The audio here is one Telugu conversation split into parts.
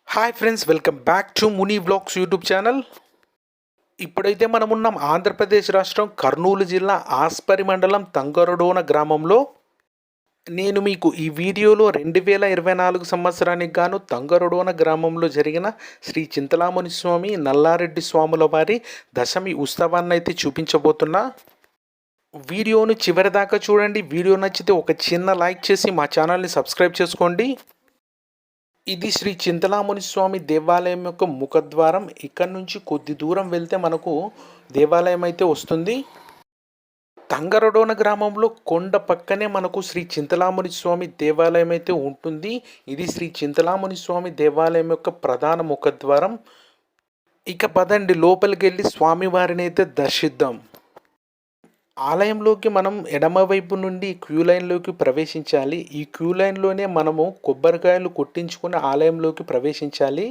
Hi friends, welcome back to Muni vlogs YouTube channel. ఇప్పుడైతే మనం ఉన్నాం ఆంధ్రప్రదేశ్ రాష్ట్రం కర్నూలు జిల్లా ఆస్పరి మండలం తంగరడోన గ్రామంలో. నేను మీకు ఈ వీడియోలో 2024 సంవత్సరానికి గాను తంగరడోన గ్రామంలో జరిగిన శ్రీ చింతలాముని స్వామి నల్లారెడ్డి స్వాముల వారి దశమి ఉత్సవాన్ని అయితే చూపించబోతున్నా. వీడియోను చివరిదాకా చూడండి. వీడియో నచ్చితే ఒక చిన్న లైక్ చేసి మా ఛానల్ని సబ్స్క్రైబ్ చేసుకోండి. ఇది శ్రీ చింతలాముని స్వామి దేవాలయం యొక్క ముఖద్వారం. ఇక్కడ నుంచి కొద్ది దూరం వెళ్తే మనకు దేవాలయం అయితే వస్తుంది. తంగరడోన గ్రామంలో కొండ పక్కనే మనకు శ్రీ చింతలాముని స్వామి దేవాలయం అయితే ఉంటుంది. ఇది శ్రీ చింతలాముని స్వామి దేవాలయం యొక్క ప్రధాన ముఖద్వారం. ఇక పదండి లోపలికి వెళ్ళి స్వామివారిని అయితే దర్శిద్దాం. ఆలయంలోకి మనం ఎడమవైపు నుండి క్యూ లైన్లోకి ప్రవేశించాలి. ఈ క్యూ లైన్లోనే మనము కొబ్బరికాయలు కొట్టించుకుని ఆలయంలోకి ప్రవేశించాలి.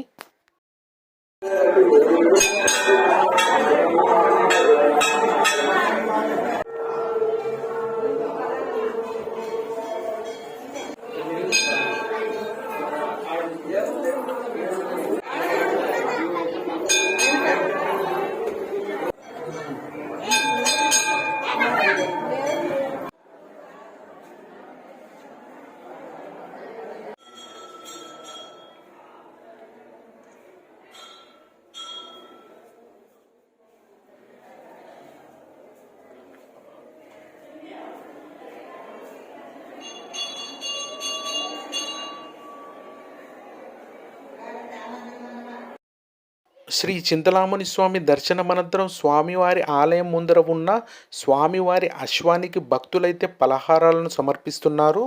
శ్రీ చింతలాముని స్వామి దర్శనమనంతరం స్వామివారి ఆలయం ముందర ఉన్న స్వామివారి అశ్వానికి భక్తులైతే పలహారాలను సమర్పిస్తున్నారు.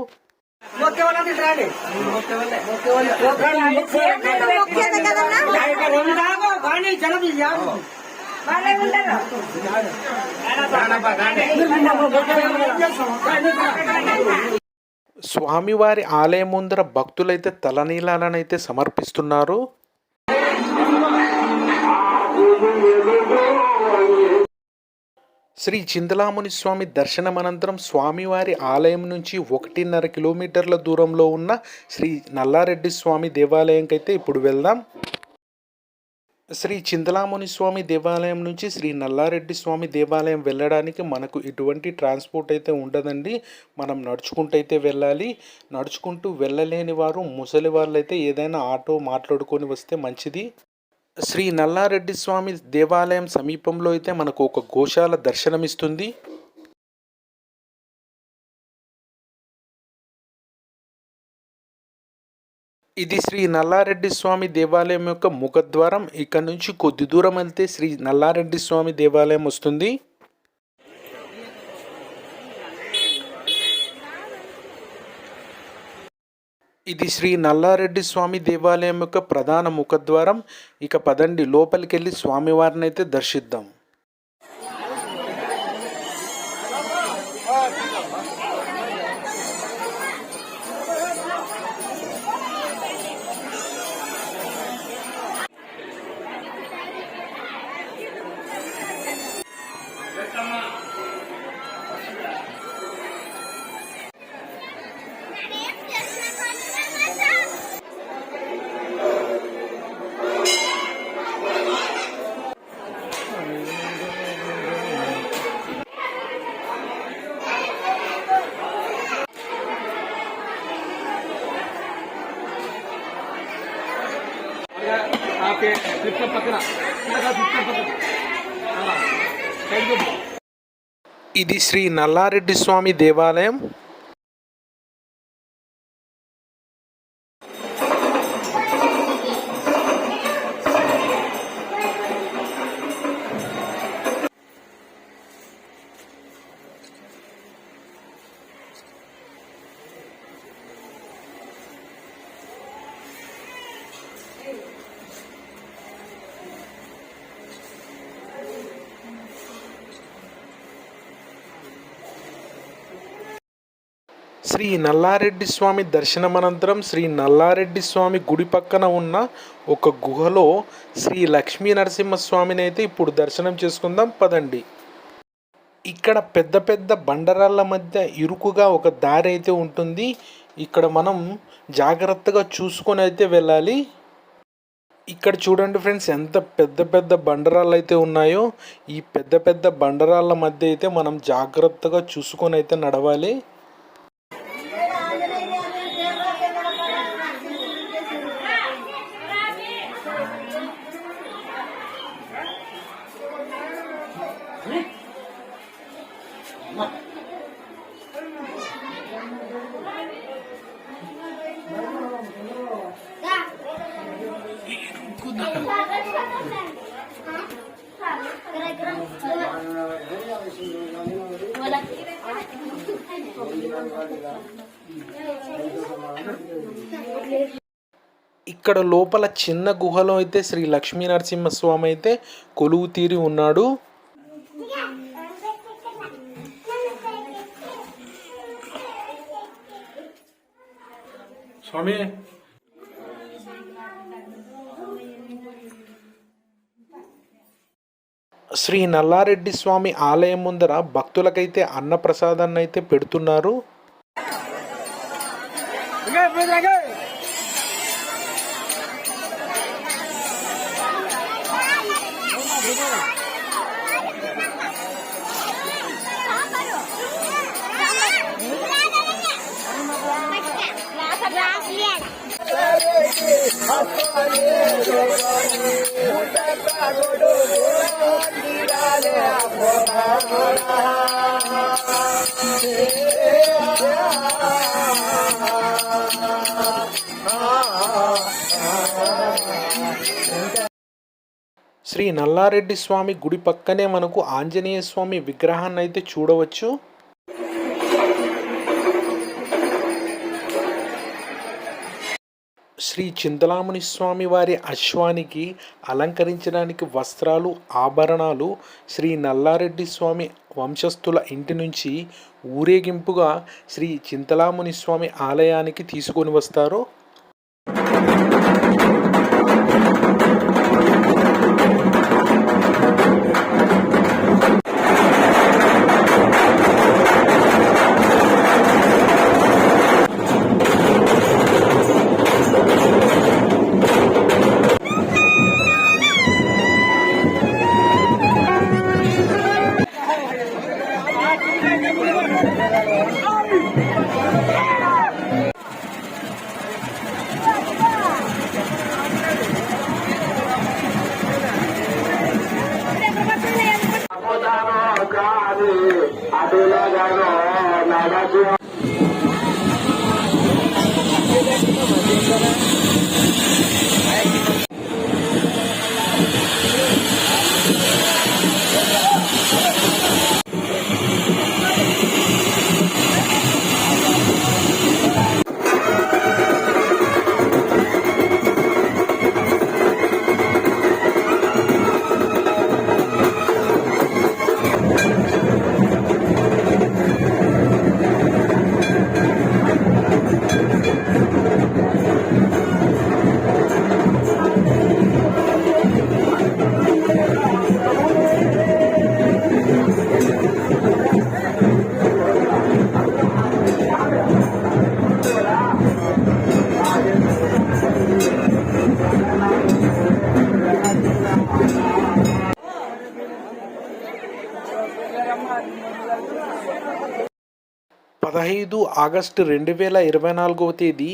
స్వామివారి ఆలయం ముందర భక్తులైతే తలనీలాలనైతే సమర్పిస్తున్నారు. శ్రీ చింతలాముని స్వామి దర్శనమనంతరం స్వామివారి ఆలయం నుంచి 1.5 కిలోమీటర్ల దూరంలో ఉన్న శ్రీ నల్లారెడ్డి స్వామి దేవాలయంకి అయితే ఇప్పుడు వెళ్దాం. శ్రీ చింతలాముని స్వామి దేవాలయం నుంచి శ్రీ నల్లారెడ్డి స్వామి దేవాలయం వెళ్ళడానికి మనకు ఎటువంటి ట్రాన్స్పోర్ట్ అయితే ఉండదండి. మనం నడుచుకుంటూ అయితే వెళ్ళాలి. నడుచుకుంటూ వెళ్ళలేని వారు, ముసలి వాళ్ళు అయితే ఏదైనా ఆటో మాట్లాడుకొని వస్తే మంచిది. శ్రీ నల్లారెడ్డి స్వామి దేవాలయం సమీపంలో అయితే మనకు ఒక గోశాల దర్శనమిస్తుంది. ఇది శ్రీ నల్లారెడ్డి స్వామి దేవాలయం యొక్క ముఖద్వారం. ఇక్కడ నుంచి కొద్ది దూరం వెళ్తే శ్రీ నల్లారెడ్డి స్వామి దేవాలయం వస్తుంది. ఇది శ్రీ నల్లారెడ్డి స్వామి దేవాలయం యొక్క ప్రధాన ముఖద్వారం. ఇక పదండి లోపలికి వెళ్ళి స్వామివారిని అయితే దర్శిద్దాం. ఫ్లిప్ పక్కన ఇది శ్రీ నల్లారెడ్డి స్వామి దేవాలయం. శ్రీ నల్లారెడ్డి స్వామి దర్శనమనంతరం శ్రీ నల్లారెడ్డి స్వామి గుడి పక్కన ఉన్న ఒక గుహలో శ్రీ లక్ష్మీ నరసింహస్వామిని అయితే ఇప్పుడు దర్శనం చేసుకుందాం పదండి. ఇక్కడ పెద్ద పెద్ద బండరాళ్ళ మధ్య ఇరుకుగా ఒక దారి అయితే ఉంటుంది. ఇక్కడ మనం జాగ్రత్తగా చూసుకొని అయితే వెళ్ళాలి. ఇక్కడ చూడండి ఫ్రెండ్స్, ఎంత పెద్ద పెద్ద బండరాళ్ళు అయితే ఉన్నాయో. ఈ పెద్ద పెద్ద బండరాళ్ళ మధ్య అయితే మనం జాగ్రత్తగా చూసుకొని అయితే నడవాలి. ఇక్కడ లోపల చిన్న గుహలో అయితే శ్రీ లక్ష్మీ నరసింహస్వామి అయితే కొలువు తీరి ఉన్నాడు. స్వామి శ్రీ నల్లారెడ్డి స్వామి ఆలయం ముందర భక్తులకైతే అన్నప్రసాదాన్ని అయితే పెడుతున్నారు. శ్రీ నల్లారెడ్డి స్వామి గుడి పక్కనే మనకు ఆంజనేయ స్వామి విగ్రహాన్ని అయితే చూడవచ్చు. శ్రీ చింతలాముని స్వామి వారి అశ్వానికి అలంకరించడానికి వస్త్రాలు, ఆభరణాలు శ్రీ నల్లారెడ్డి స్వామి వంశస్థుల ఇంటి నుంచి ఊరేగింపుగా శ్రీ చింతలాముని స్వామి ఆలయానికి తీసుకొని వస్తారు. ఆగస్టు 2024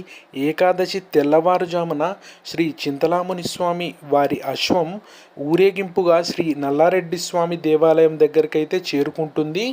ఏకాదశి తెల్లవారుజామున శ్రీ చింతలాముని స్వామి వారి అశ్వం ఊరేగింపుగా శ్రీ నల్లారెడ్డి స్వామి దేవాలయం దగ్గరకైతే చేరుకుంటుంది.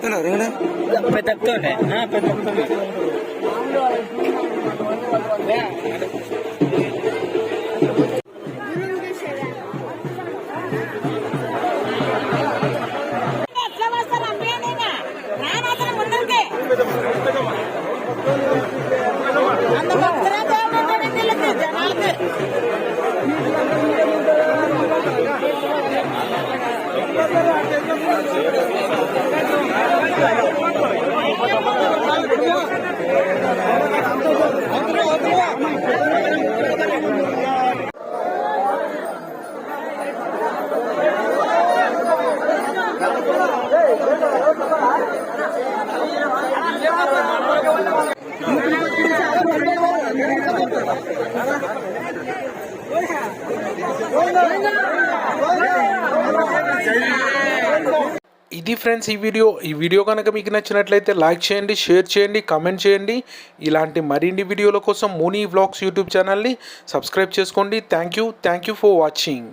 చెప్తున్నారు పెద్దతోనే పెద్దతోనే ఇది ఫ్రెండ్స్ ఈ వీడియో కనుక మీకు నచ్చినట్లయితే లైక్ చేయండి, షేర్ చేయండి, కామెంట్ చేయండి. ఇలాంటి మరిన్ని వీడియోల కోసం ముని వ్లాగ్స్ యూట్యూబ్ ఛానల్ని సబ్స్క్రైబ్ చేసుకోండి. Thank you for watching.